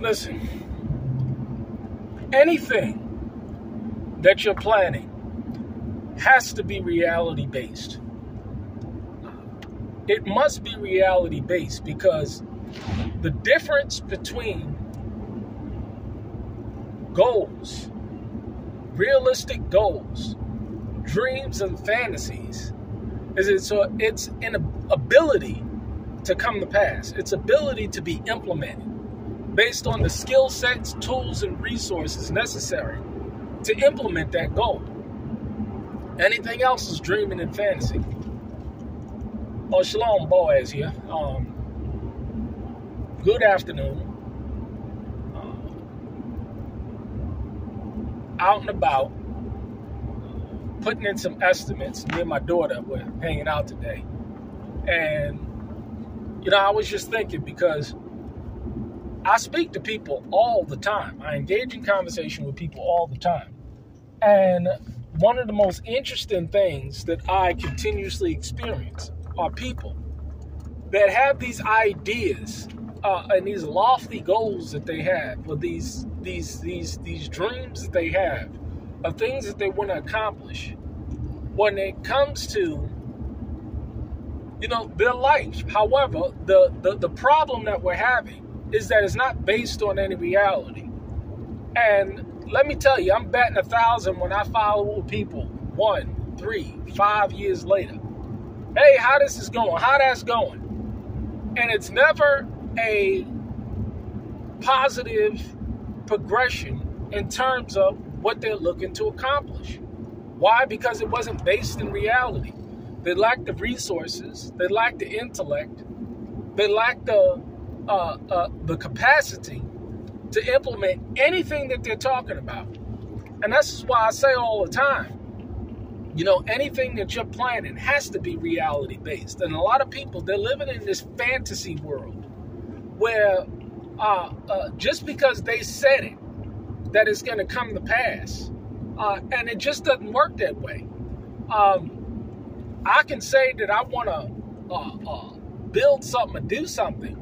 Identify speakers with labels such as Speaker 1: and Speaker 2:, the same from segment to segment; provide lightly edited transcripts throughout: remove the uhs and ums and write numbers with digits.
Speaker 1: Listen, anything that you're planning has to be reality-based. It must be reality-based because the difference between goals, realistic goals, dreams and fantasies, it's an ability to come to pass. It's ability to be implemented based on the skill sets, tools, and resources necessary to implement that goal. Anything else is dreaming and fantasy. Oh, Shalom Boaz here. Good afternoon. Out and about, putting in some estimates. Me and my daughter were hanging out today. And, I was just thinking because I speak to people all the time. I engage in conversation with people all the time. And one of the most interesting things that I continuously experience are people that have these ideas and these lofty goals that they have, or these dreams that they have, of things that they want to accomplish. When it comes to their life. However, the problem that we're having is that it's not based on any reality. And let me tell you, I'm betting 1,000 when I follow people 1, 3, 5 years later. Hey, how this is going? How that's going? And it's never a positive progression in terms of what they're looking to accomplish. Why? Because it wasn't based in reality. They lack the resources. They lack the intellect. They lack the capacity to implement anything that they're talking about. And this is why I say all the time, anything that you're planning has to be reality-based. And a lot of people, they're living in this fantasy world where just because they said it, that it's going to come to pass. And it just doesn't work that way. I can say that I want to build something or do something.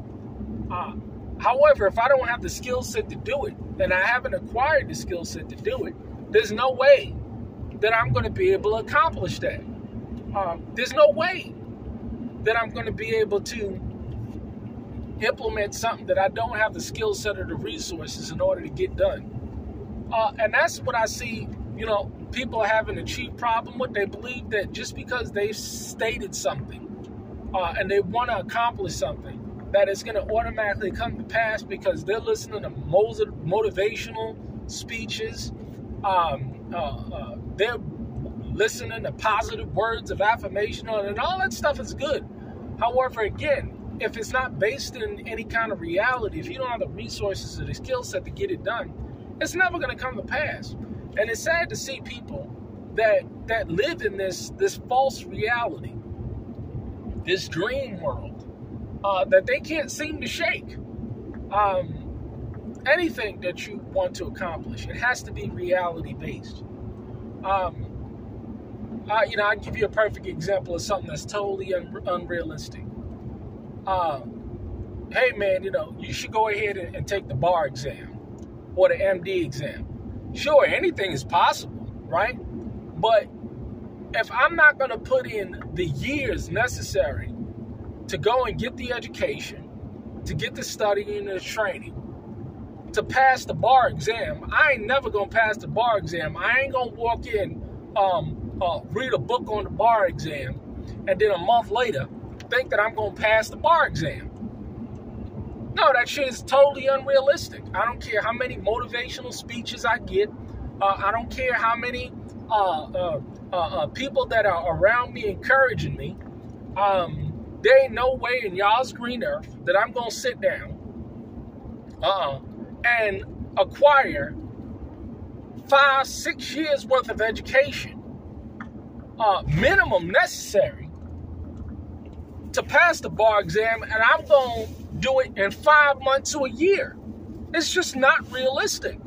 Speaker 1: However, if I don't have the skill set to do it, and I haven't acquired the skill set to do it, there's no way that I'm going to be able to accomplish that. There's no way that I'm going to be able to implement something that I don't have the skill set or the resources in order to get done. And that's what I see, people having a chief problem with. They believe that just because they've stated something and they want to accomplish something, that it's going to automatically come to pass because they're listening to motivational speeches. They're listening to positive words of affirmation, and all that stuff is good. However, again, if it's not based in any kind of reality, if you don't have the resources or the skill set to get it done, it's never going to come to pass. And it's sad to see people that live in this false reality, this dream world, that they can't seem to shake. Anything that you want to accomplish, it has to be reality-based. I'll give you a perfect example of something that's totally unrealistic. Hey, man, you should go ahead and take the bar exam or the MD exam. Sure, anything is possible, right? But if I'm not going to put in the years necessary to go and get the education, to get the studying and the training, to pass the bar exam, I ain't never going to pass the bar exam. I ain't going to walk in, read a book on the bar exam, and then a month later think that I'm going to pass the bar exam. No, that shit is totally unrealistic. I don't care how many motivational speeches I get. I don't care how many people that are around me encouraging me. There ain't no way in y'all's green earth that I'm going to sit down and acquire 5-6 years worth of education, minimum necessary to pass the bar exam, and I'm going to do it in 5 months to a year. It's just not realistic.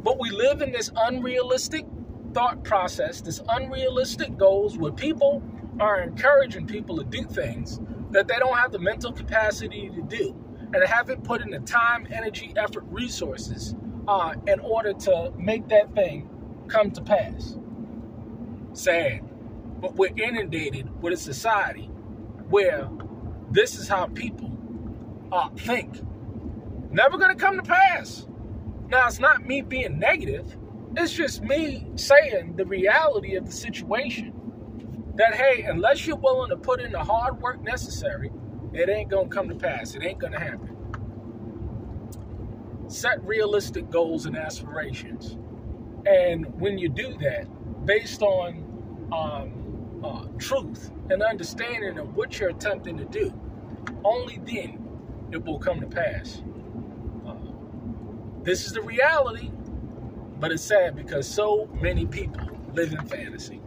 Speaker 1: But we live in this unrealistic thought process, this unrealistic goals where people are encouraging people to do things that they don't have the mental capacity to do. and haven't put in the time, energy, effort, resources in order to make that thing come to pass. Sad. But we're inundated with a society where this is how people think. Never going to come to pass. Now, it's not me being negative. It's just me saying the reality of the situation. That, hey, unless you're willing to put in the hard work necessary, it ain't going to come to pass. It ain't going to happen. Set realistic goals and aspirations. And when you do that, based on truth and understanding of what you're attempting to do, only then it will come to pass. This is the reality, but it's sad because so many people live in fantasy.